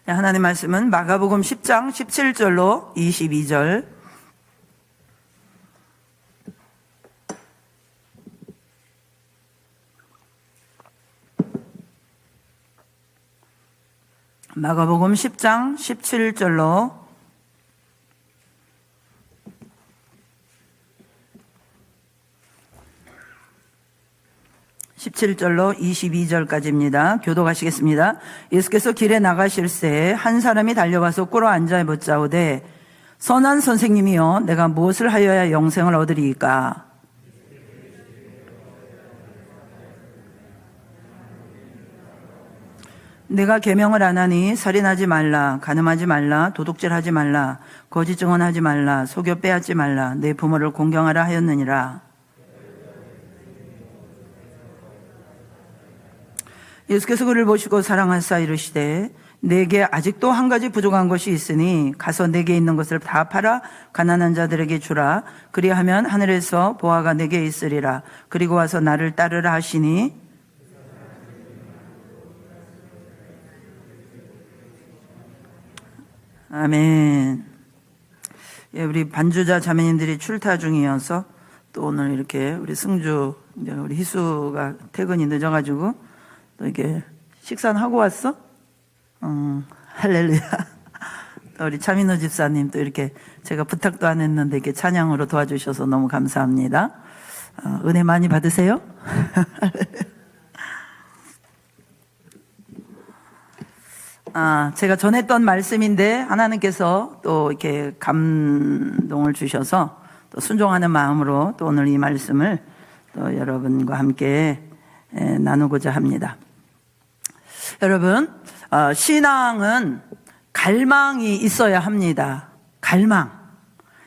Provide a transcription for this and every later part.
하나님 말씀은 마가복음 10장 17절로 22절. 마가복음 10장 17절로 22절까지입니다. 교독하시겠습니다. 예수께서 길에 나가실새 한 사람이 달려가서 꿇어 앉아 묻자오되 선한 선생님이여 내가 무엇을 하여야 영생을 얻으리이까? 내가 계명을 안 하니 살인하지 말라, 간음하지 말라, 도둑질하지 말라, 거짓 증언하지 말라, 속여 빼앗지 말라, 내 부모를 공경하라 하였느니라. 예수께서 그를 보시고 사랑하사 이르시되 내게 아직도 한 가지 부족한 것이 있으니 가서 내게 있는 것을 다 팔아 가난한 자들에게 주라. 그리하면 하늘에서 보화가 내게 있으리라. 그리고 와서 나를 따르라 하시니 아멘. 예, 우리 반주자 자매님들이 출타 중이어서 또 오늘 이렇게 우리 승주, 우리 희수가 퇴근이 늦어가지고 또 이렇게 식사는 하고 왔어? 할렐루야. 또 우리 차민호 집사님 또 이렇게 제가 부탁도 안 했는데 이렇게 찬양으로 도와주셔서 너무 감사합니다. 은혜 많이 받으세요. 제가 전했던 말씀인데 하나님께서 또 이렇게 감동을 주셔서 또 순종하는 마음으로 또 오늘 이 말씀을 또 여러분과 함께 나누고자 합니다. 여러분, 신앙은 갈망이 있어야 합니다. 갈망.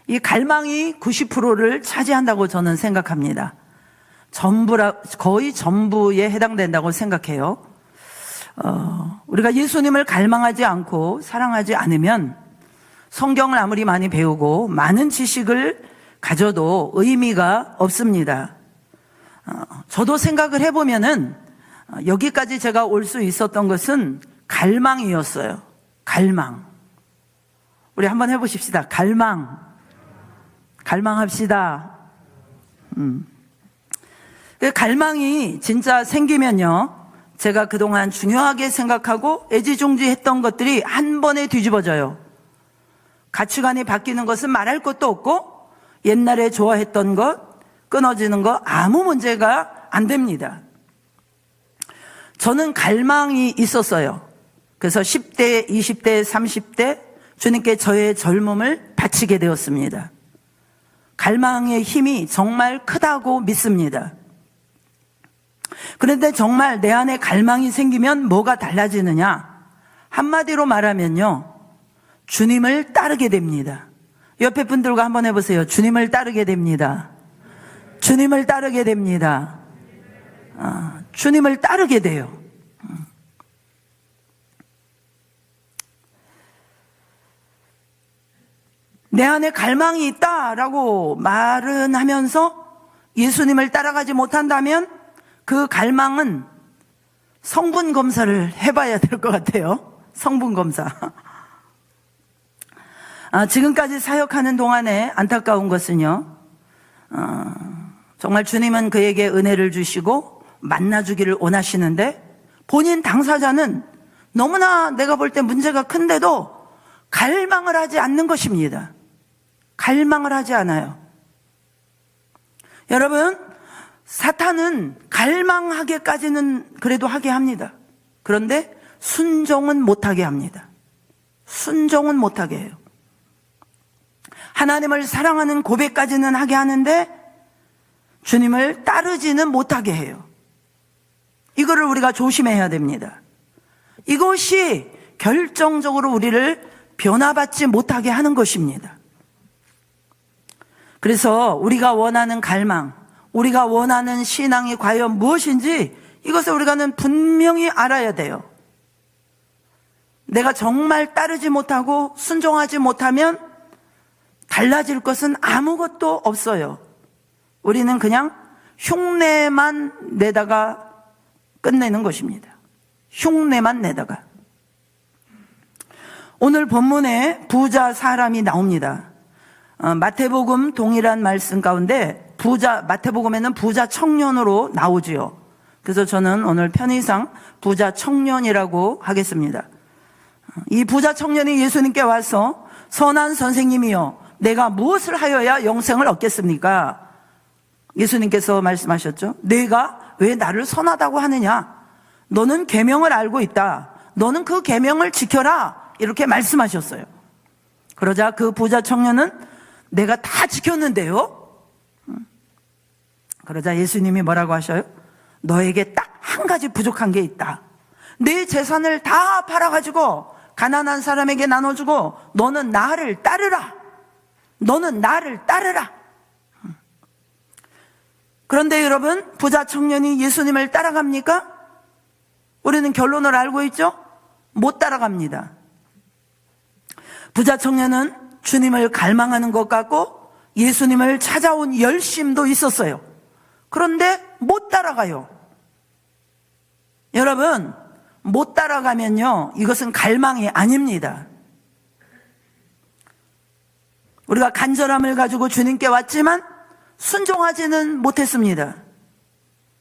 이 갈망이 90%를 차지한다고 저는 생각합니다. 거의 전부에 해당된다고 생각해요. 우리가 예수님을 갈망하지 않고 사랑하지 않으면 성경을 아무리 많이 배우고 많은 지식을 가져도 의미가 없습니다. 저도 생각을 해보면은 여기까지 제가 올 수 있었던 것은 갈망이었어요. 갈망. 우리 한번 해보십시다. 갈망. 갈망합시다. 갈망이 진짜 생기면요, 제가 그동안 중요하게 생각하고 애지중지했던 것들이 한 번에 뒤집어져요. 가치관이 바뀌는 것은 말할 것도 없고 옛날에 좋아했던 것, 끊어지는 것 아무 문제가 안 됩니다. 저는 갈망이 있었어요. 그래서 10대, 20대, 30대 주님께 저의 젊음을 바치게 되었습니다. 갈망의 힘이 정말 크다고 믿습니다. 그런데 정말 내 안에 갈망이 생기면 뭐가 달라지느냐? 한마디로 말하면요, 주님을 따르게 됩니다. 옆에 분들과 한번 해보세요. 주님을 따르게 됩니다. 주님을 따르게 됩니다. 주님을 따르게 돼요. 내 안에 갈망이 있다라고 말은 하면서 예수님을 따라가지 못한다면 그 갈망은 성분 검사를 해봐야 될 것 같아요. 성분 검사. 지금까지 사역하는 동안에 안타까운 것은요, 정말 주님은 그에게 은혜를 주시고 만나주기를 원하시는데 본인 당사자는 너무나 내가 볼 때 문제가 큰데도 갈망을 하지 않는 것입니다. 갈망을 하지 않아요. 여러분, 사탄은 갈망하게까지는 그래도 하게 합니다. 그런데 순종은 못하게 합니다. 순종은 못하게 해요. 하나님을 사랑하는 고백까지는 하게 하는데 주님을 따르지는 못하게 해요. 이거를 우리가 조심해야 됩니다. 이것이 결정적으로 우리를 변화받지 못하게 하는 것입니다. 그래서 우리가 원하는 갈망, 우리가 원하는 신앙이 과연 무엇인지 이것을 우리가는 분명히 알아야 돼요. 내가 정말 따르지 못하고 순종하지 못하면 달라질 것은 아무것도 없어요. 우리는 그냥 흉내만 내다가 끝내는 것입니다. 흉내만 내다가. 오늘 본문에 부자 사람이 나옵니다. 마태복음 동일한 말씀 가운데 마태복음에는 부자 청년으로 나오지요. 그래서 저는 오늘 편의상 부자 청년이라고 하겠습니다. 이 부자 청년이 예수님께 와서 선한 선생님이여 내가 무엇을 하여야 영생을 얻겠습니까? 예수님께서 말씀하셨죠. 내가 왜 나를 선하다고 하느냐? 너는 계명을 알고 있다. 너는 그 계명을 지켜라. 이렇게 말씀하셨어요. 그러자 그 부자 청년은 내가 다 지켰는데요. 그러자 예수님이 뭐라고 하셔요? 너에게 딱 한 가지 부족한 게 있다. 내 재산을 다 팔아가지고 가난한 사람에게 나눠주고 너는 나를 따르라. 너는 나를 따르라. 그런데 여러분, 부자 청년이 예수님을 따라갑니까? 우리는 결론을 알고 있죠? 못 따라갑니다. 부자 청년은 주님을 갈망하는 것 같고 예수님을 찾아온 열심도 있었어요. 그런데 못 따라가요. 여러분, 못 따라가면요, 이것은 갈망이 아닙니다. 우리가 간절함을 가지고 주님께 왔지만 순종하지는 못했습니다.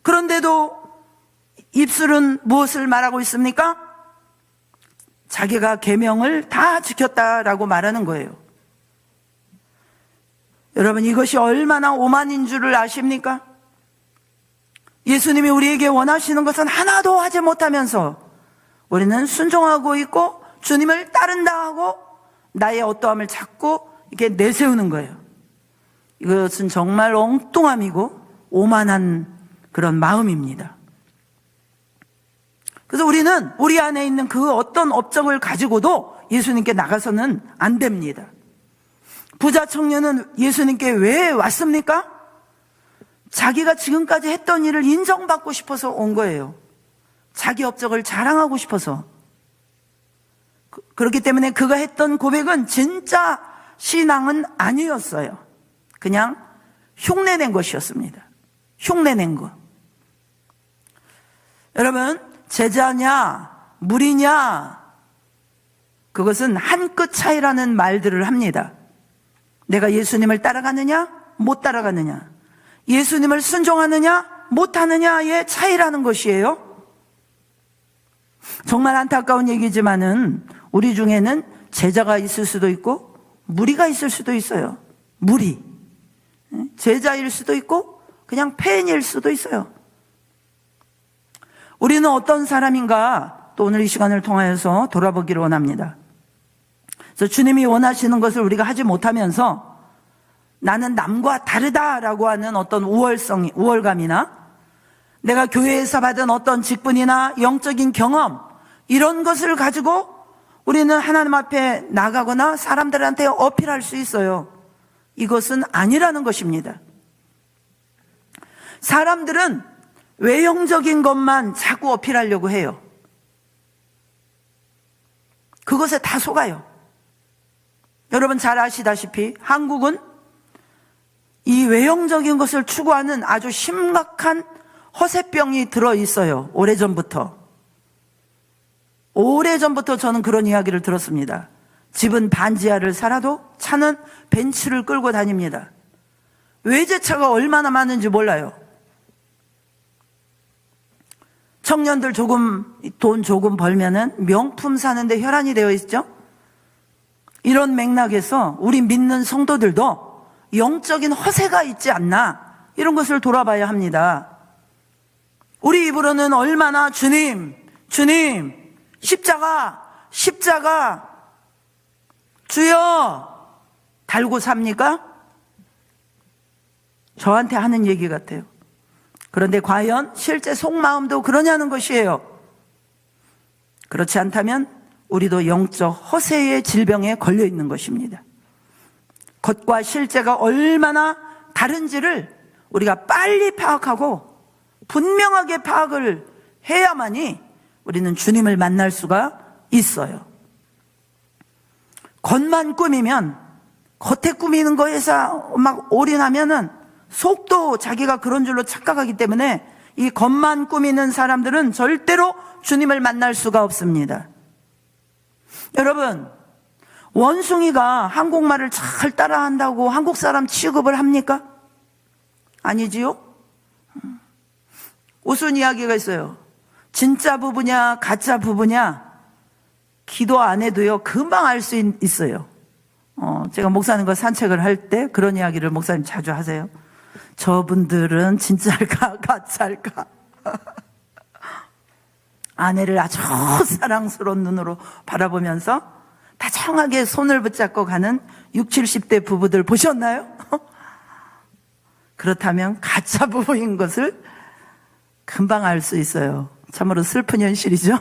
그런데도 입술은 무엇을 말하고 있습니까? 자기가 계명을 다 지켰다라고 말하는 거예요. 여러분, 이것이 얼마나 오만인 줄을 아십니까? 예수님이 우리에게 원하시는 것은 하나도 하지 못하면서 우리는 순종하고 있고 주님을 따른다 하고 나의 어떠함을 자꾸 이렇게 내세우는 거예요. 이것은 정말 엉뚱함이고 오만한 그런 마음입니다. 그래서 우리는 우리 안에 있는 그 어떤 업적을 가지고도 예수님께 나가서는 안 됩니다. 부자 청년은 예수님께 왜 왔습니까? 자기가 지금까지 했던 일을 인정받고 싶어서 온 거예요. 자기 업적을 자랑하고 싶어서. 그렇기 때문에 그가 했던 고백은 진짜 신앙은 아니었어요. 그냥 흉내낸 것이었습니다. 흉내낸 것. 여러분, 제자냐 무리냐 그것은 한 끗 차이라는 말들을 합니다. 내가 예수님을 따라가느냐 못 따라가느냐, 예수님을 순종하느냐 못하느냐의 차이라는 것이에요. 정말 안타까운 얘기지만은 우리 중에는 제자가 있을 수도 있고 무리가 있을 수도 있어요. 무리, 제자일 수도 있고 그냥 팬일 수도 있어요. 우리는 어떤 사람인가 또 오늘 이 시간을 통하여서 돌아보기를 원합니다. 그래서 주님이 원하시는 것을 우리가 하지 못하면서 나는 남과 다르다라고 하는 어떤 우월감이나 내가 교회에서 받은 어떤 직분이나 영적인 경험 이런 것을 가지고 우리는 하나님 앞에 나가거나 사람들한테 어필할 수 있어요. 이것은 아니라는 것입니다. 사람들은 외형적인 것만 자꾸 어필하려고 해요. 그것에 다 속아요. 여러분 잘 아시다시피 한국은 이 외형적인 것을 추구하는 아주 심각한 허세병이 들어있어요. 오래전부터 저는 그런 이야기를 들었습니다. 집은 반지하를 살아도 차는 벤츠를 끌고 다닙니다. 외제차가 얼마나 많은지 몰라요. 청년들 돈 조금 벌면은 명품 사는데 혈안이 되어 있죠. 이런 맥락에서 우리 믿는 성도들도 영적인 허세가 있지 않나, 이런 것을 돌아봐야 합니다. 우리 입으로는 얼마나 주님 십자가 주여 달고 삽니까? 저한테 하는 얘기 같아요. 그런데 과연 실제 속마음도 그러냐는 것이에요. 그렇지 않다면 우리도 영적 허세의 질병에 걸려 있는 것입니다. 겉과 실제가 얼마나 다른지를 우리가 빨리 파악하고 분명하게 파악을 해야만이 우리는 주님을 만날 수가 있어요. 겉만 꾸미면, 겉에 꾸미는 거에서 막 올인하면은 속도 자기가 그런 줄로 착각하기 때문에 이 겉만 꾸미는 사람들은 절대로 주님을 만날 수가 없습니다. 여러분, 원숭이가 한국말을 잘 따라한다고 한국 사람 취급을 합니까? 아니지요? 우스운 이야기가 있어요. 진짜 부부냐 가짜 부부냐 기도 안 해도요 금방 알 수 있어요. 제가 목사님과 산책을 할 때 그런 이야기를 목사님 자주 하세요. 저분들은 진짜일까 가짜일까. 아내를 아주 사랑스러운 눈으로 바라보면서 다정하게 손을 붙잡고 가는 60, 70대 부부들 보셨나요? 그렇다면 가짜 부부인 것을 금방 알 수 있어요. 참으로 슬픈 현실이죠.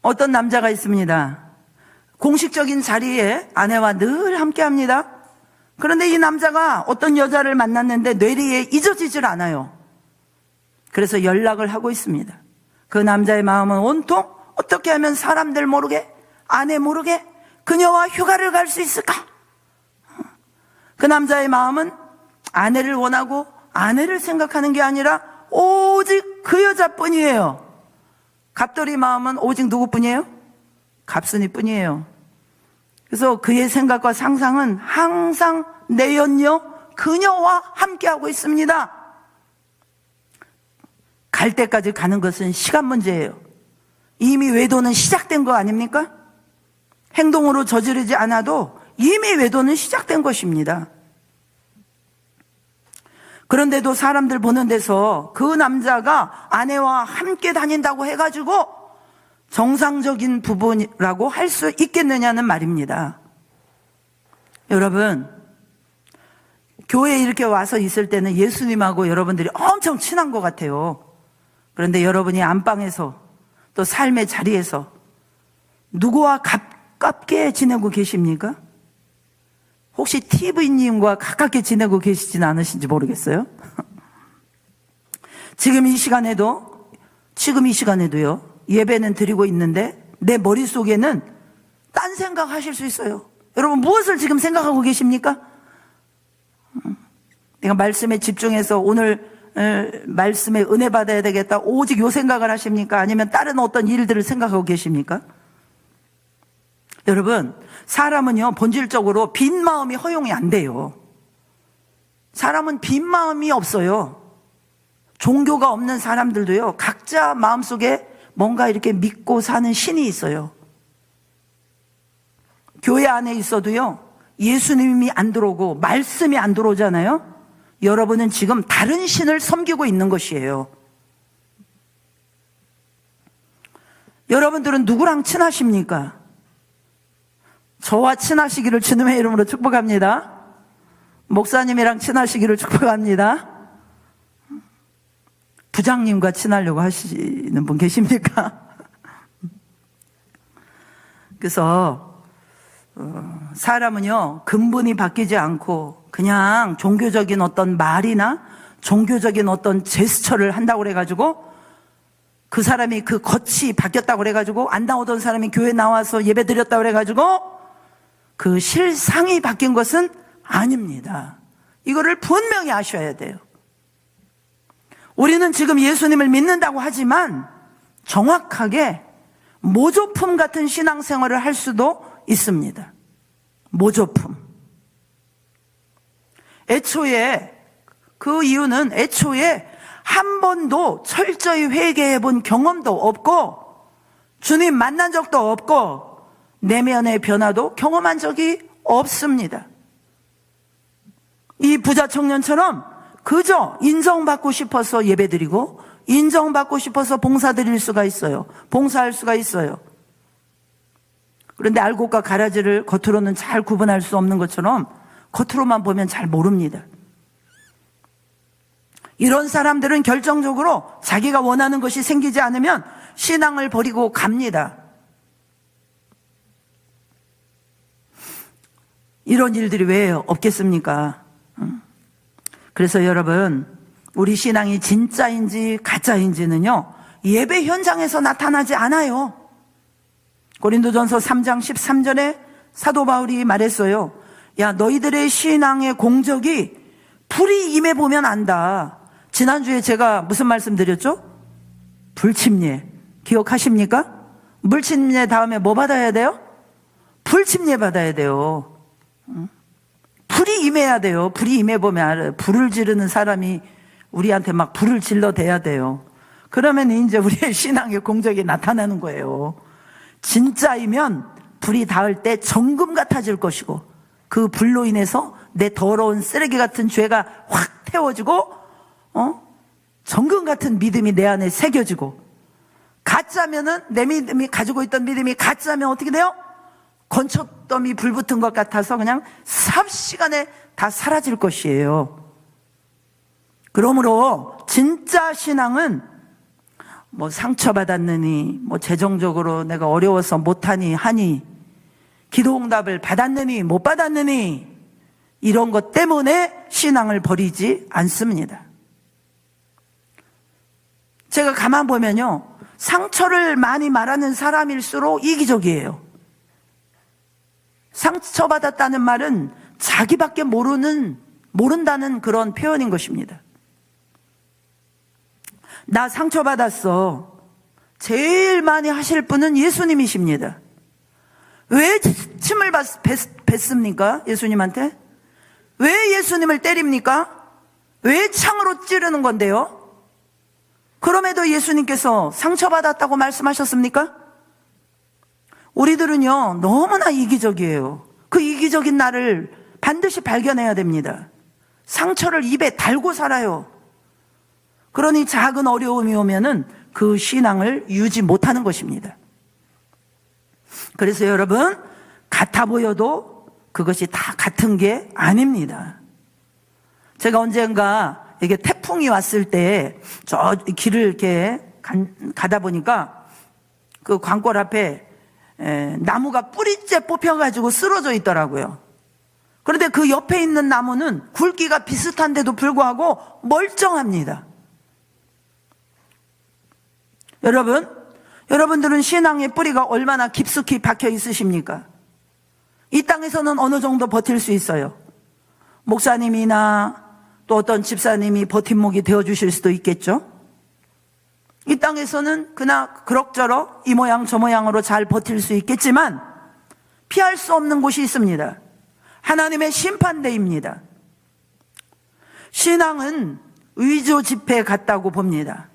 어떤 남자가 있습니다. 공식적인 자리에 아내와 늘 함께합니다. 그런데 이 남자가 어떤 여자를 만났는데 뇌리에 잊어지질 않아요. 그래서 연락을 하고 있습니다. 그 남자의 마음은 온통 어떻게 하면 사람들 모르게, 아내 모르게 그녀와 휴가를 갈 수 있을까? 그 남자의 마음은 아내를 원하고 아내를 생각하는 게 아니라 오직 그 여자뿐이에요. 갑돌이 마음은 오직 누구뿐이에요? 갑순이 뿐이에요. 그래서 그의 생각과 상상은 항상 내연녀 그녀와 함께하고 있습니다. 갈 때까지 가는 것은 시간 문제예요. 이미 외도는 시작된 거 아닙니까? 행동으로 저지르지 않아도 이미 외도는 시작된 것입니다. 그런데도 사람들 보는 데서 그 남자가 아내와 함께 다닌다고 해가지고 정상적인 부부라고 할 수 있겠느냐는 말입니다. 여러분, 교회에 이렇게 와서 있을 때는 예수님하고 여러분들이 엄청 친한 것 같아요. 그런데 여러분이 안방에서 또 삶의 자리에서 누구와 가깝게 지내고 계십니까? 혹시 TV님과 가깝게 지내고 계시진 않으신지 모르겠어요. 지금 이 시간에도요, 예배는 드리고 있는데 내 머릿속에는 딴 생각 하실 수 있어요. 여러분, 무엇을 지금 생각하고 계십니까? 내가 말씀에 집중해서 오늘 말씀에 은혜 받아야 되겠다, 오직 요 생각을 하십니까? 아니면 다른 어떤 일들을 생각하고 계십니까? 여러분, 사람은요 본질적으로 빈 마음이 허용이 안 돼요. 사람은 빈 마음이 없어요. 종교가 없는 사람들도요 각자 마음속에 뭔가 이렇게 믿고 사는 신이 있어요. 교회 안에 있어도요 예수님이 안 들어오고 말씀이 안 들어오잖아요. 여러분은 지금 다른 신을 섬기고 있는 것이에요. 여러분들은 누구랑 친하십니까? 저와 친하시기를 주님의 이름으로 축복합니다. 목사님이랑 친하시기를 축복합니다. 부장님과 친하려고 하시는 분 계십니까? 그래서 사람은요 근본이 바뀌지 않고 그냥 종교적인 어떤 말이나 종교적인 어떤 제스처를 한다고 그래가지고 그 사람이 그 겉이 바뀌었다고 그래가지고 안 나오던 사람이 교회 나와서 예배 드렸다고 그래가지고 그 실상이 바뀐 것은 아닙니다. 이거를 분명히 아셔야 돼요. 우리는 지금 예수님을 믿는다고 하지만 정확하게 모조품 같은 신앙생활을 할 수도 있습니다. 모조품. 그 이유는 애초에 한 번도 철저히 회개해 본 경험도 없고 주님 만난 적도 없고 내면의 변화도 경험한 적이 없습니다. 이 부자 청년처럼 그저 인정받고 싶어서 예배드리고 인정받고 싶어서 봉사드릴 수가 있어요. 봉사할 수가 있어요. 그런데 알곡과 가라지를 겉으로는 잘 구분할 수 없는 것처럼 겉으로만 보면 잘 모릅니다. 이런 사람들은 결정적으로 자기가 원하는 것이 생기지 않으면 신앙을 버리고 갑니다. 이런 일들이 왜 없겠습니까? 그래서 여러분, 우리 신앙이 진짜인지 가짜인지는요 예배 현장에서 나타나지 않아요. 고린도전서 3장 13절에 사도 바울이 말했어요. 야, 너희들의 신앙의 공적이 불이 임해 보면 안다. 지난주에 제가 무슨 말씀 드렸죠? 불침례 기억하십니까? 물침례 다음에 뭐 받아야 돼요? 불침례 받아야 돼요. 불이 임해야 돼요. 불이 임해보면 알아요. 불을 지르는 사람이 우리한테 막 불을 질러대야 돼요. 그러면 이제 우리의 신앙의 공적이 나타나는 거예요. 진짜이면 불이 닿을 때 정금 같아질 것이고, 그 불로 인해서 내 더러운 쓰레기 같은 죄가 확 태워지고, 정금 같은 믿음이 내 안에 새겨지고, 가짜면은, 내 믿음이 가지고 있던 믿음이 가짜면 어떻게 돼요? 건초더미 불 붙은 것 같아서 그냥 삽시간에 다 사라질 것이에요. 그러므로 진짜 신앙은 뭐 상처받았느니, 뭐 재정적으로 내가 어려워서 못하니 하니, 기도응답을 받았느니 못 받았느니, 이런 것 때문에 신앙을 버리지 않습니다. 제가 가만 보면요, 상처를 많이 말하는 사람일수록 이기적이에요. 상처받았다는 말은 자기밖에 모른다는 그런 표현인 것입니다. 나 상처받았어. 제일 많이 하실 분은 예수님이십니다. 왜 침을 뱉습니까? 예수님한테? 왜 예수님을 때립니까? 왜 창으로 찌르는 건데요? 그럼에도 예수님께서 상처받았다고 말씀하셨습니까? 우리들은요, 너무나 이기적이에요. 그 이기적인 나를 반드시 발견해야 됩니다. 상처를 입에 달고 살아요. 그러니 작은 어려움이 오면은 그 신앙을 유지 못하는 것입니다. 그래서 여러분, 같아 보여도 그것이 다 같은 게 아닙니다. 제가 언젠가 이게 태풍이 왔을 때 저 길을 이렇게 가다 보니까 그 광골 앞에 나무가 뿌리째 뽑혀가지고 쓰러져 있더라고요. 그런데 그 옆에 있는 나무는 굵기가 비슷한데도 불구하고 멀쩡합니다. 여러분들은 신앙의 뿌리가 얼마나 깊숙이 박혀 있으십니까? 이 땅에서는 어느 정도 버틸 수 있어요. 목사님이나 또 어떤 집사님이 버팀목이 되어주실 수도 있겠죠. 이 땅에서는 그럭저럭 이 모양 저 모양으로 잘 버틸 수 있겠지만 피할 수 없는 곳이 있습니다. 하나님의 심판대입니다. 신앙은 의조 집회 같다고 봅니다.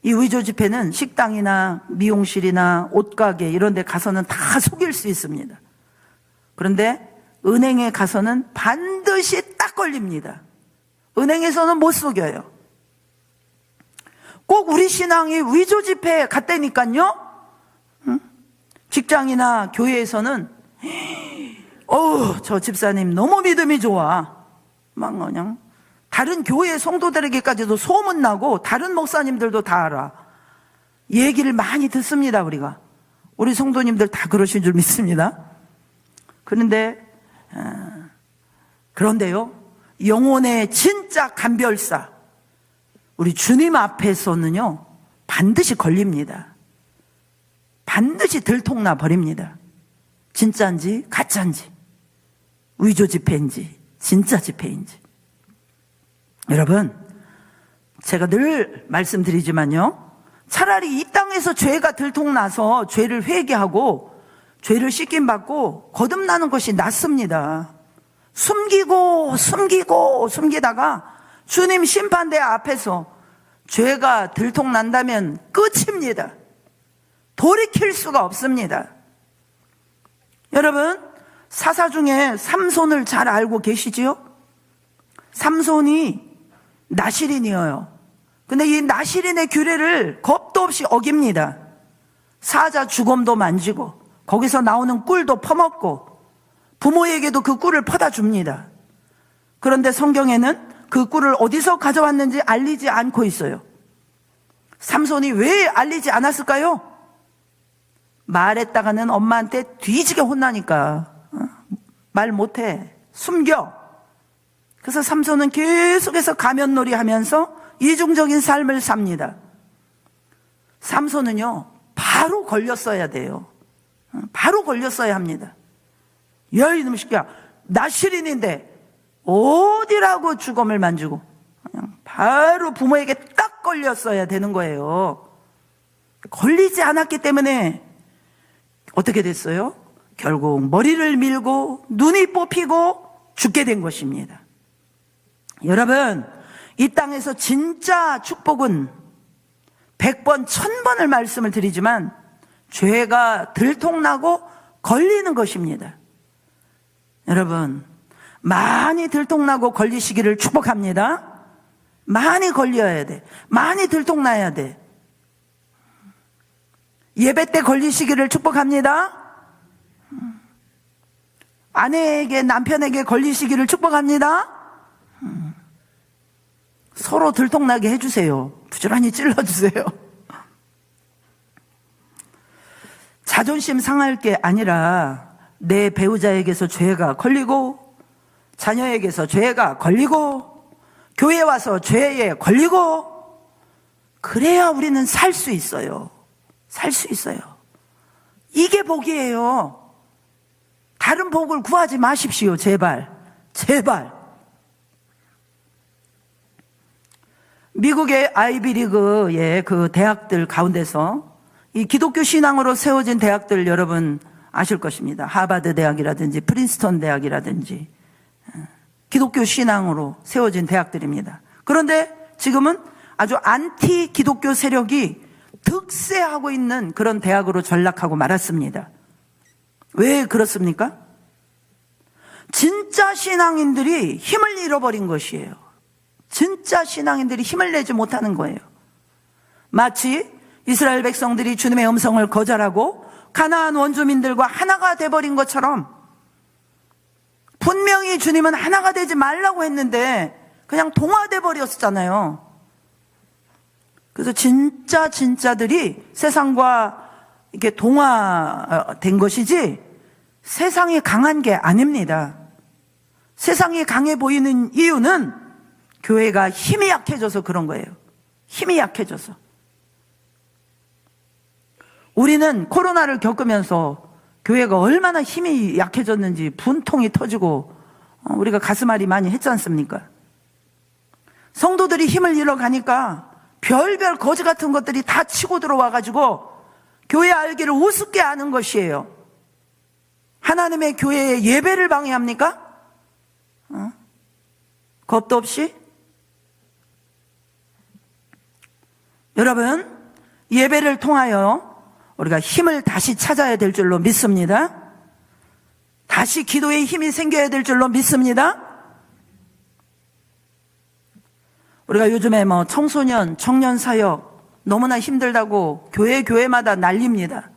이 의조 집회는 식당이나 미용실이나 옷가게 이런 데 가서는 다 속일 수 있습니다. 그런데 은행에 가서는 반드시 딱 걸립니다. 은행에서는 못 속여요. 꼭 우리 신앙이 의조 집회에 갔다니까요. 직장이나 교회에서는 저 집사님 너무 믿음이 좋아. 막 그냥 다른 교회 성도들에게까지도 소문나고 다른 목사님들도 다 알아. 얘기를 많이 듣습니다. 우리 성도님들 다 그러신 줄 믿습니다. 그런데요, 영혼의 진짜 간별사, 우리 주님 앞에서는요 반드시 걸립니다. 반드시 들통나 버립니다. 진짜인지 가짜인지, 의조 집회인지 진짜 집회인지. 여러분, 제가 늘 말씀드리지만요, 차라리 이 땅에서 죄가 들통나서 죄를 회개하고 죄를 씻김받고 거듭나는 것이 낫습니다. 숨기다가 주님 심판대 앞에서 죄가 들통난다면 끝입니다. 돌이킬 수가 없습니다. 여러분, 사사 중에 삼손을 잘 알고 계시지요? 삼손이 나실인이에요. 근데 이 나실인의 규례를 겁도 없이 어깁니다. 사자 주검도 만지고 거기서 나오는 꿀도 퍼먹고 부모에게도 그 꿀을 퍼다 줍니다. 그런데 성경에는 그 꿀을 어디서 가져왔는지 알리지 않고 있어요. 삼손이 왜 알리지 않았을까요? 말했다가는 엄마한테 뒤지게 혼나니까 말 못해, 숨겨. 그래서 삼손은 계속해서 가면놀이 하면서 이중적인 삶을 삽니다. 삼손은요 바로 걸렸어야 돼요. 바로 걸렸어야 합니다. 야, 이놈 새끼야, 나실인인데 어디라고 주검을 만지고, 그냥 바로 부모에게 딱 걸렸어야 되는 거예요. 걸리지 않았기 때문에 어떻게 됐어요? 결국 머리를 밀고 눈이 뽑히고 죽게 된 것입니다. 여러분, 이 땅에서 진짜 축복은 100번, 1000번을 말씀을 드리지만 죄가 들통나고 걸리는 것입니다. 여러분, 많이 들통나고 걸리시기를 축복합니다. 많이 걸려야 돼. 많이 들통나야 돼. 예배 때 걸리시기를 축복합니다. 아내에게, 남편에게 걸리시기를 축복합니다. 서로 들통나게 해주세요. 부지런히 찔러주세요. 자존심 상할 게 아니라 내 배우자에게서 죄가 걸리고, 자녀에게서 죄가 걸리고, 교회 와서 죄에 걸리고, 그래야 우리는 살 수 있어요. 살 수 있어요. 이게 복이에요. 다른 복을 구하지 마십시오. 제발. 제발. 미국의 아이비리그의 그 대학들 가운데서 이 기독교 신앙으로 세워진 대학들 여러분 아실 것입니다. 하버드 대학이라든지 프린스턴 대학이라든지 기독교 신앙으로 세워진 대학들입니다. 그런데 지금은 아주 안티 기독교 세력이 득세하고 있는 그런 대학으로 전락하고 말았습니다. 왜 그렇습니까? 진짜 신앙인들이 힘을 잃어버린 것이에요. 진짜 신앙인들이 힘을 내지 못하는 거예요. 마치 이스라엘 백성들이 주님의 음성을 거절하고 가나안 원주민들과 하나가 돼버린 것처럼 분명히 주님은 하나가 되지 말라고 했는데 그냥 동화돼 버렸잖아요. 그래서 진짜들이 세상과 이렇게 동화된 것이지 세상이 강한 게 아닙니다. 세상이 강해 보이는 이유는 교회가 힘이 약해져서 그런 거예요. 힘이 약해져서. 우리는 코로나를 겪으면서 교회가 얼마나 힘이 약해졌는지 분통이 터지고 우리가 가슴앓이 많이 했지 않습니까? 성도들이 힘을 잃어가니까 별별 거지 같은 것들이 다 치고 들어와가지고 교회 알기를 우습게 하는 것이에요. 하나님의 교회의 예배를 방해합니까? 겁도 없이? 여러분, 예배를 통하여 우리가 힘을 다시 찾아야 될 줄로 믿습니다. 다시 기도에 힘이 생겨야 될 줄로 믿습니다. 우리가 요즘에 청소년, 청년 사역 너무나 힘들다고 교회마다 난립니다.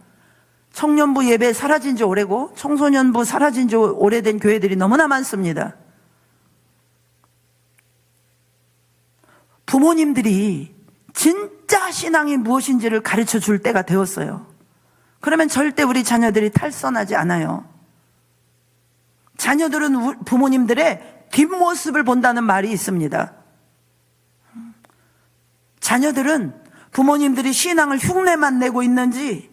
청년부 예배 사라진 지 오래고 청소년부 사라진 지 오래된 교회들이 너무나 많습니다. 부모님들이 진짜 신앙이 무엇인지를 가르쳐 줄 때가 되었어요. 그러면 절대 우리 자녀들이 탈선하지 않아요. 자녀들은 부모님들의 뒷모습을 본다는 말이 있습니다. 자녀들은 부모님들이 신앙을 흉내만 내고 있는지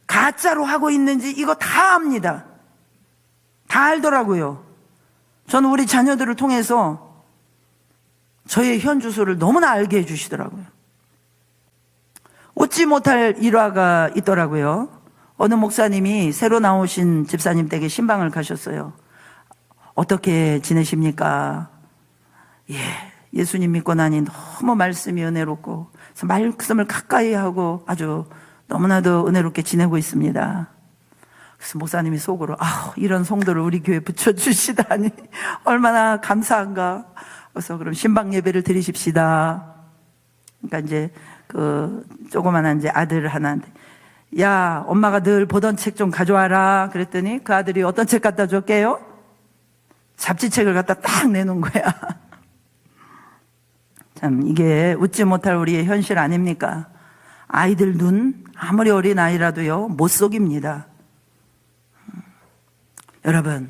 가짜로 하고 있는지 이거 다 압니다. 다 알더라고요. 저는 우리 자녀들을 통해서 저의 현주소를 너무나 알게 해주시더라고요. 웃지 못할 일화가 있더라고요. 어느 목사님이 새로 나오신 집사님 댁에 신방을 가셨어요. 어떻게 지내십니까? 예수님 믿고 나니 너무 말씀이 은혜롭고 그래서 말씀을 가까이 하고 아주 너무나도 은혜롭게 지내고 있습니다. 그래서 목사님이 속으로 이런 성도를 우리 교회에 붙여주시다니 얼마나 감사한가. 그래서 그럼 신방 예배를 드리십시다. 그러니까 이제 그 조그만한 이제 아들 하나인데, 야, 엄마가 늘 보던 책 좀 가져와라. 그랬더니 그 아들이 어떤 책 갖다 줬게요? 잡지책을 갖다 딱 내놓은 거야. 참, 이게 웃지 못할 우리의 현실 아닙니까? 아이들 눈, 아무리 어린 아이라도요, 못 속입니다. 여러분,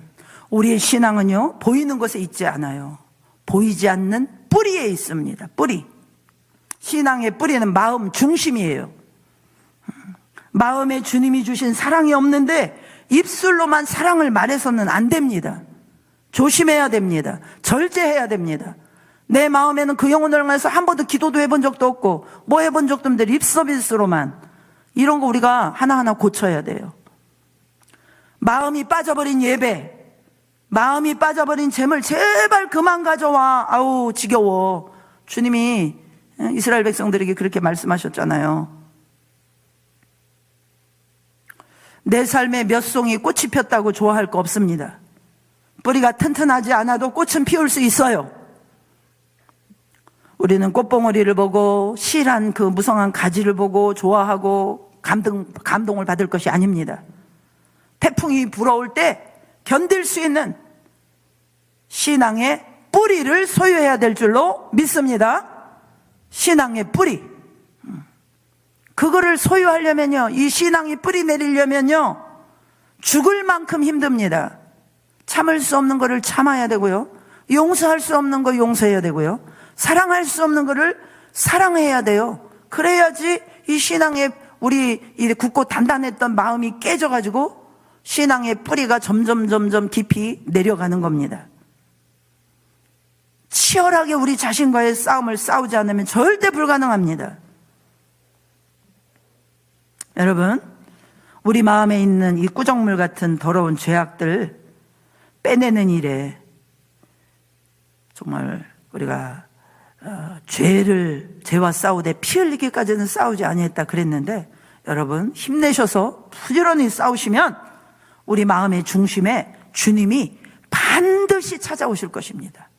우리의 신앙은요, 보이는 것에 있지 않아요. 보이지 않는 뿌리에 있습니다. 뿌리. 신앙의 뿌리는 마음 중심이에요. 마음에 주님이 주신 사랑이 없는데 입술로만 사랑을 말해서는 안 됩니다. 조심해야 됩니다. 절제해야 됩니다. 내 마음에는 그 영혼을 향해서 한 번도 기도도 해본 적도 없고 뭐 해본 적도 없는데 립서비스로만 이런 거 우리가 하나하나 고쳐야 돼요. 마음이 빠져버린 예배, 마음이 빠져버린 재물 제발 그만 가져와. 아우 지겨워. 주님이 이스라엘 백성들에게 그렇게 말씀하셨잖아요. 내 삶에 몇 송이 꽃이 폈다고 좋아할 거 없습니다. 뿌리가 튼튼하지 않아도 꽃은 피울 수 있어요. 우리는 꽃봉오리를 보고 실한 그 무성한 가지를 보고 좋아하고 감동을 받을 것이 아닙니다. 태풍이 불어올 때 견딜 수 있는 신앙의 뿌리를 소유해야 될 줄로 믿습니다. 신앙의 뿌리. 그거를 소유하려면요, 이 신앙이 뿌리 내리려면요, 죽을 만큼 힘듭니다. 참을 수 없는 거를 참아야 되고요, 용서할 수 없는 거 용서해야 되고요, 사랑할 수 없는 거를 사랑해야 돼요. 그래야지 이 신앙의 우리 이 굳고 단단했던 마음이 깨져가지고 신앙의 뿌리가 점점 깊이 내려가는 겁니다. 치열하게 우리 자신과의 싸움을 싸우지 않으면 절대 불가능합니다. 여러분, 우리 마음에 있는 이 꾸정물 같은 더러운 죄악들 빼내는 일에 정말 우리가 죄와 싸우되 피 흘리기까지는 싸우지 아니했다 그랬는데, 여러분 힘내셔서 부지런히 싸우시면 우리 마음의 중심에 주님이 반드시 찾아오실 것입니다.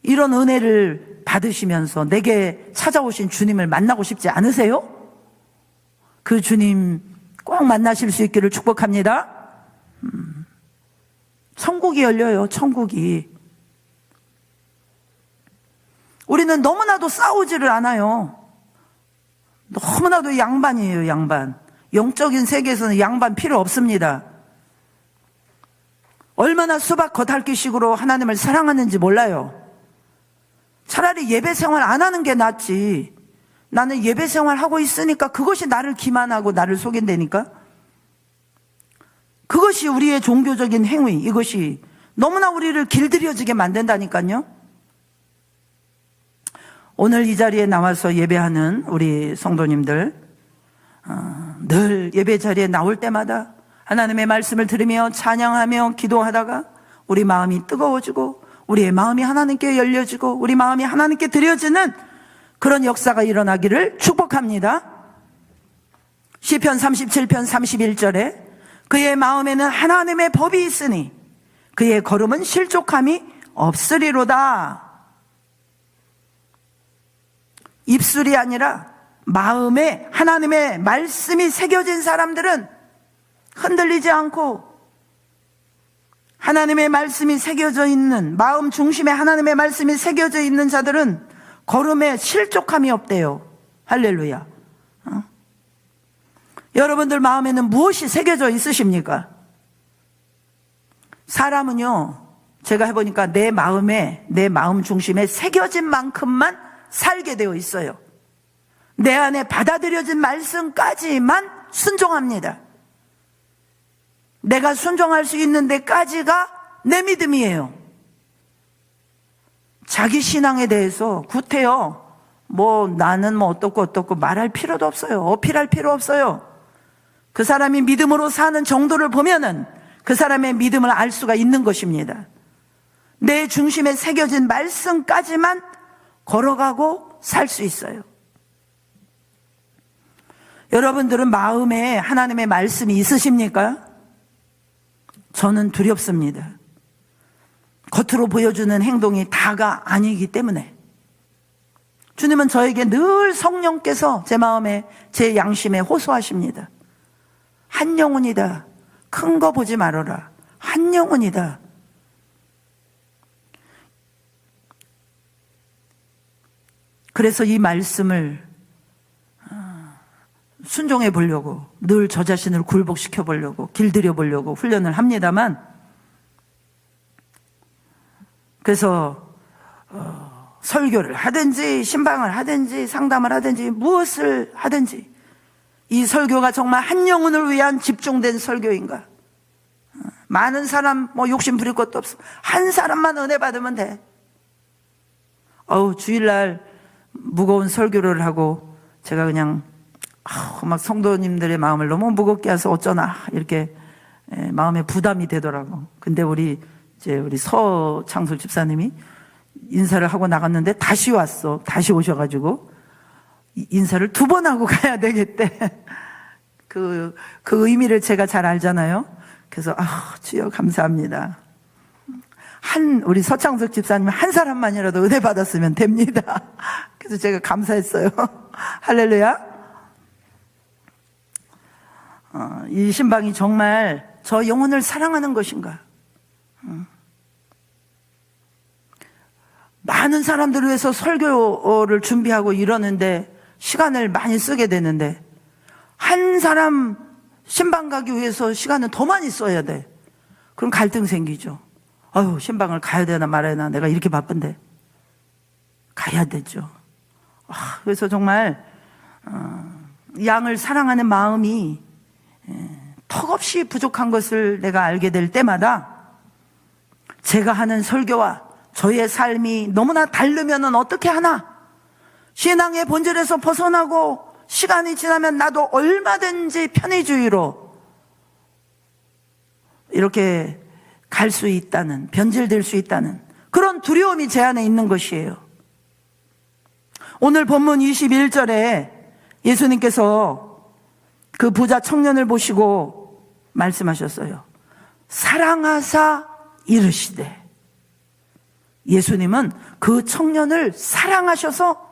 이런 은혜를 받으시면서 내게 찾아오신 주님을 만나고 싶지 않으세요? 그 주님 꼭 만나실 수 있기를 축복합니다. 천국이 열려요. 천국이. 우리는 너무나도 싸우지를 않아요. 너무나도 양반이에요. 양반. 영적인 세계에서는 양반 필요 없습니다. 얼마나 수박 겉핥기식으로 하나님을 사랑하는지 몰라요. 차라리 예배 생활 안 하는 게 낫지. 나는 예배 생활 하고 있으니까 그것이 나를 기만하고 나를 속인다니까. 그것이 우리의 종교적인 행위, 이것이 너무나 우리를 길들여지게 만든다니까요. 오늘 이 자리에 나와서 예배하는 우리 성도님들, 늘 예배 자리에 나올 때마다 하나님의 말씀을 들으며 찬양하며 기도하다가 우리 마음이 뜨거워지고 우리의 마음이 하나님께 열려지고 우리 마음이 하나님께 드려지는 그런 역사가 일어나기를 축복합니다. 시편 37편 31절에 그의 마음에는 하나님의 법이 있으니 그의 걸음은 실족함이 없으리로다. 입술이 아니라 마음에 하나님의 말씀이 새겨진 사람들은 흔들리지 않고, 하나님의 말씀이 새겨져 있는, 마음 중심에 하나님의 말씀이 새겨져 있는 자들은 걸음에 실족함이 없대요. 할렐루야. 여러분들 마음에는 무엇이 새겨져 있으십니까? 사람은요, 제가 해보니까 내 마음에, 내 마음 중심에 새겨진 만큼만 살게 되어 있어요. 내 안에 받아들여진 말씀까지만 순종합니다. 내가 순종할 수 있는 데까지가 내 믿음이에요. 자기 신앙에 대해서 구태여 나는 어떻고 말할 필요도 없어요. 어필할 필요 없어요. 그 사람이 믿음으로 사는 정도를 보면은 그 사람의 믿음을 알 수가 있는 것입니다. 내 중심에 새겨진 말씀까지만 걸어가고 살 수 있어요. 여러분들은 마음에 하나님의 말씀이 있으십니까? 저는 두렵습니다. 겉으로 보여주는 행동이 다가 아니기 때문에. 주님은 저에게 늘 성령께서 제 마음에, 제 양심에 호소하십니다. 한 영혼이다. 큰 거 보지 말아라. 한 영혼이다. 그래서 이 말씀을 순종해 보려고, 늘 저 자신을 굴복시켜 보려고, 길들여 보려고 훈련을 합니다만, 그래서 설교를 하든지 신방을 하든지 상담을 하든지 무엇을 하든지 이 설교가 정말 한 영혼을 위한 집중된 설교인가? 많은 사람 욕심 부릴 것도 없어. 한 사람만 은혜 받으면 돼. 주일날 무거운 설교를 하고 제가 그냥 막 성도님들의 마음을 너무 무겁게 해서 어쩌나 이렇게 마음에 부담이 되더라고. 근데 우리 서창술 집사님이 인사를 하고 나갔는데 다시 왔어. 다시 오셔가지고 인사를 2번 하고 가야 되겠대. 그 의미를 제가 잘 알잖아요. 그래서 주여 감사합니다. 우리 서창석 집사님 한 사람만이라도 은혜 받았으면 됩니다. 그래서 제가 감사했어요. 할렐루야. 이 신방이 정말 저 영혼을 사랑하는 것인가? 많은 사람들을 위해서 설교를 준비하고 이러는데 시간을 많이 쓰게 되는데 한 사람 신방 가기 위해서 시간은 더 많이 써야 돼. 그럼 갈등 생기죠. 신방을 가야 되나 말아야 되나, 내가 이렇게 바쁜데. 가야 되죠. 그래서 정말 양을 사랑하는 마음이 턱없이 부족한 것을 내가 알게 될 때마다 제가 하는 설교와 저의 삶이 너무나 다르면은 어떻게 하나? 신앙의 본질에서 벗어나고 시간이 지나면 나도 얼마든지 편의주의로 이렇게 갈 수 있다는, 변질될 수 있다는 그런 두려움이 제 안에 있는 것이에요. 오늘 본문 21절에 예수님께서 그 부자 청년을 보시고 말씀하셨어요. 사랑하사 이르시되. 예수님은 그 청년을 사랑하셔서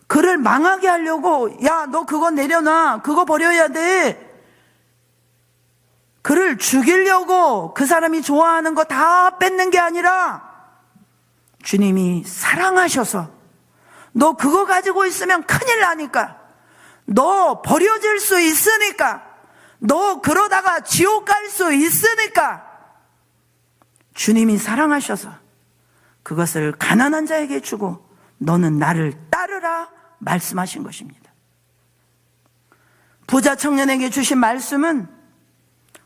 그를 망하게 하려고, 야, 너 그거 내려놔, 그거 버려야 돼, 그를 죽이려고 그 사람이 좋아하는 거 다 뺏는 게 아니라 주님이 사랑하셔서 너 그거 가지고 있으면 큰일 나니까, 너 버려질 수 있으니까, 너 그러다가 지옥 갈 수 있으니까 주님이 사랑하셔서 그것을 가난한 자에게 주고 너는 나를 따르라 말씀하신 것입니다. 부자 청년에게 주신 말씀은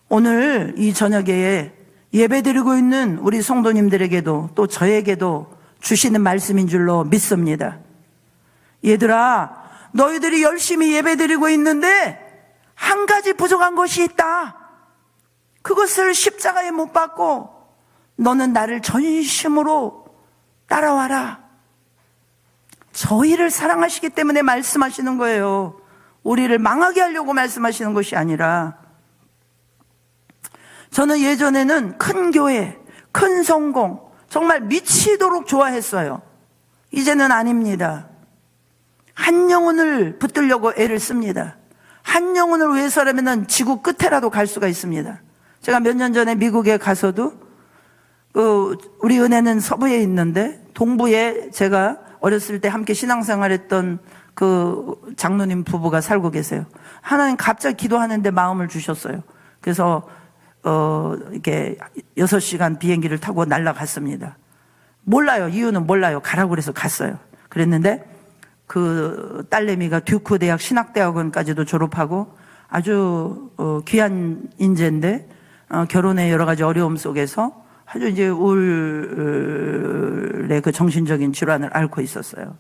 오늘 이 저녁에 예배드리고 있는 우리 성도님들에게도 또 저에게도 주시는 말씀인 줄로 믿습니다. 얘들아, 너희들이 열심히 예배드리고 있는데 한 가지 부족한 것이 있다. 그것을 십자가에 못 박고 너는 나를 전심으로 따라와라. 저희를 사랑하시기 때문에 말씀하시는 거예요. 우리를 망하게 하려고 말씀하시는 것이 아니라. 저는 예전에는 큰 교회, 큰 성공 정말 미치도록 좋아했어요. 이제는 아닙니다. 한 영혼을 붙들려고 애를 씁니다. 한 영혼을 위해서라면 지구 끝에라도 갈 수가 있습니다. 제가 몇 년 전에 미국에 가서도 우리 은혜는 서부에 있는데 동부에 제가 어렸을 때 함께 신앙생활했던 그 장로님 부부가 살고 계세요. 하나님 갑자기 기도하는데 마음을 주셨어요. 그래서 이렇게 6시간 비행기를 타고 날아갔습니다. 몰라요. 이유는 몰라요. 가라고 그래서 갔어요. 그랬는데 그 딸내미가 듀크 대학 신학대학원까지도 졸업하고 아주 귀한 인재인데 결혼의 여러 가지 어려움 속에서 아주 이제 우울의 그 정신적인 질환을 앓고 있었어요.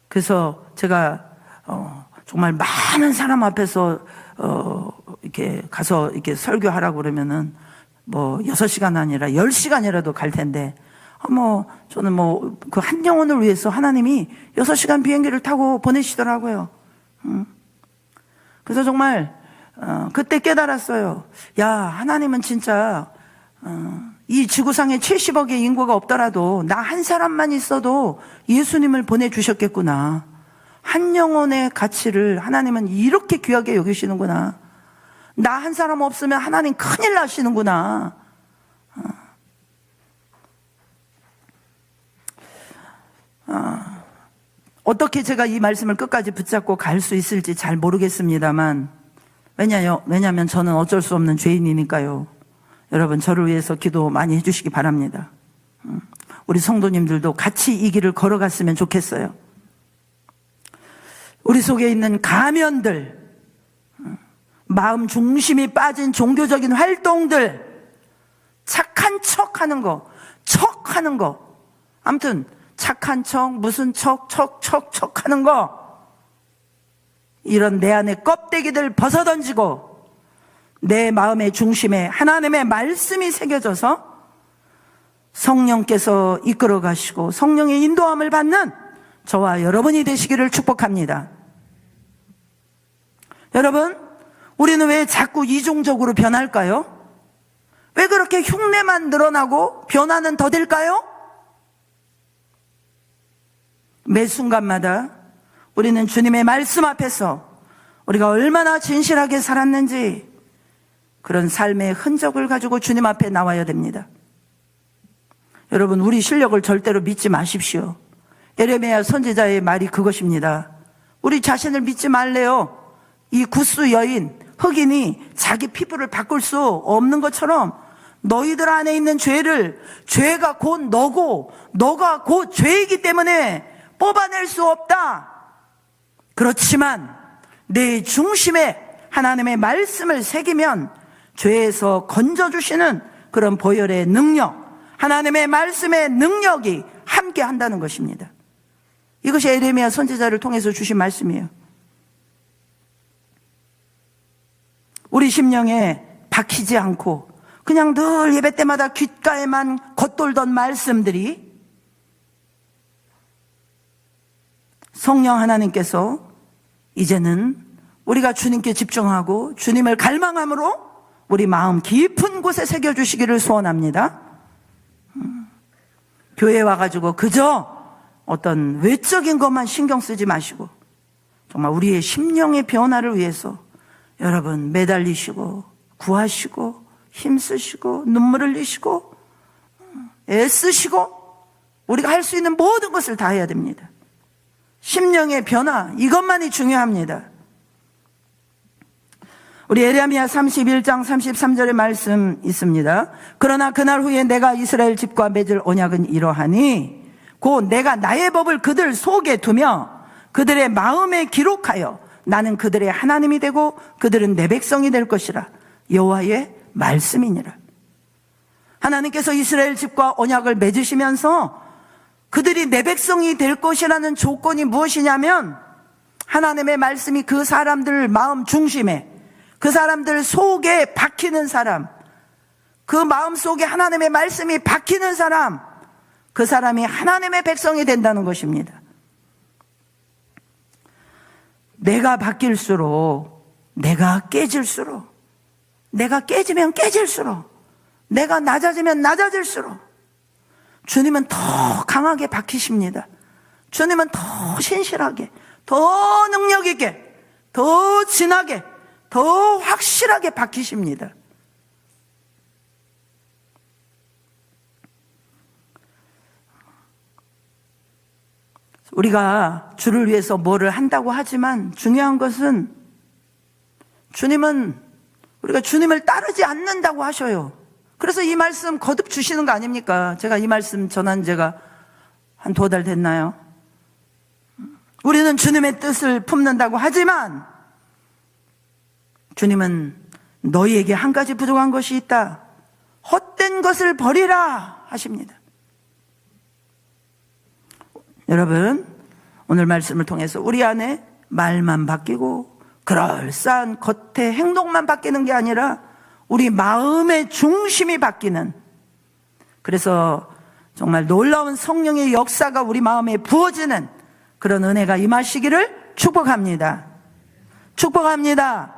그래서 제가 정말 많은 사람 앞에서 이렇게 가서 이렇게 설교하라고 그러면은 뭐 6시간 아니라 10시간이라도 갈 텐데 저는 그 한 영혼을 위해서 하나님이 6시간 비행기를 타고 보내시더라고요. 그래서 정말 그때 깨달았어요. 야, 하나님은 진짜 이 지구상에 70억의 인구가 없더라도 나 한 사람만 있어도 예수님을 보내주셨겠구나. 한 영혼의 가치를 하나님은 이렇게 귀하게 여기시는구나. 나 한 사람 없으면 하나님 큰일 나시는구나. 어떻게 제가 이 말씀을 끝까지 붙잡고 갈 수 있을지 잘 모르겠습니다만, 왜냐하면 저는 어쩔 수 없는 죄인이니까요. 여러분, 저를 위해서 기도 많이 해주시기 바랍니다. 우리 성도님들도 같이 이 길을 걸어갔으면 좋겠어요. 우리 속에 있는 가면들, 마음 중심이 빠진 종교적인 활동들, 착한 척하는 거, 아무튼 착한 척, 무슨 척 하는 거, 이런 내 안에 껍데기들 벗어던지고 내 마음의 중심에 하나님의 말씀이 새겨져서 성령께서 이끌어 가시고 성령의 인도함을 받는 저와 여러분이 되시기를 축복합니다. 여러분, 우리는 왜 자꾸 이중적으로 변할까요? 왜 그렇게 흉내만 늘어나고 변화는 더딜까요? 매 순간마다 우리는 주님의 말씀 앞에서 우리가 얼마나 진실하게 살았는지 그런 삶의 흔적을 가지고 주님 앞에 나와야 됩니다. 여러분, 우리 실력을 절대로 믿지 마십시오. 예레미야 선지자의 말이 그것입니다. 우리 자신을 믿지 말래요. 이 구스 여인, 흑인이 자기 피부를 바꿀 수 없는 것처럼 너희들 안에 있는 죄가 곧 너고 너가 곧 죄이기 때문에 뽑아낼 수 없다. 그렇지만 내 중심에 하나님의 말씀을 새기면 죄에서 건져주시는 그런 보혈의 능력, 하나님의 말씀의 능력이 함께 한다는 것입니다. 이것이 예레미야 선지자를 통해서 주신 말씀이에요. 우리 심령에 박히지 않고 그냥 늘 예배 때마다 귓가에만 겉돌던 말씀들이 성령 하나님께서 이제는 우리가 주님께 집중하고 주님을 갈망함으로 우리 마음 깊은 곳에 새겨주시기를 소원합니다. 교회에 와가지고 그저 어떤 외적인 것만 신경 쓰지 마시고 정말 우리의 심령의 변화를 위해서 여러분 매달리시고 구하시고 힘쓰시고 눈물 흘리시고 애쓰시고 우리가 할 수 있는 모든 것을 다 해야 됩니다. 심령의 변화, 이것만이 중요합니다. 우리 예레미야 31장 33절의 말씀 있습니다. 그러나 그날 후에 내가 이스라엘 집과 맺을 언약은 이러하니 곧 내가 나의 법을 그들 속에 두며 그들의 마음에 기록하여 나는 그들의 하나님이 되고 그들은 내 백성이 될 것이라. 여호와의 말씀이니라. 하나님께서 이스라엘 집과 언약을 맺으시면서 그들이 내 백성이 될 것이라는 조건이 무엇이냐면 하나님의 말씀이 그 사람들 마음 중심에, 그 사람들 속에 박히는 사람, 그 마음 속에 하나님의 말씀이 박히는 사람, 그 사람이 하나님의 백성이 된다는 것입니다. 내가 바뀔수록, 내가 깨질수록, 내가 깨지면 깨질수록, 내가 낮아지면 낮아질수록 주님은 더 강하게 박히십니다. 주님은 더 신실하게, 더 능력 있게, 더 진하게, 더 확실하게 박히십니다. 우리가 주를 위해서 뭐를 한다고 하지만 중요한 것은 주님은 우리가 주님을 따르지 않는다고 하셔요. 그래서 이 말씀 거듭 주시는 거 아닙니까? 제가 이 말씀 전한 지가 한 2달 됐나요? 우리는 주님의 뜻을 품는다고 하지만 주님은 너희에게 한 가지 부족한 것이 있다. 헛된 것을 버리라 하십니다. 여러분, 오늘 말씀을 통해서 우리 안에 말만 바뀌고 그럴싸한 겉의 행동만 바뀌는 게 아니라 우리 마음의 중심이 바뀌는, 그래서 정말 놀라운 성령의 역사가 우리 마음에 부어지는 그런 은혜가 임하시기를 축복합니다. 축복합니다.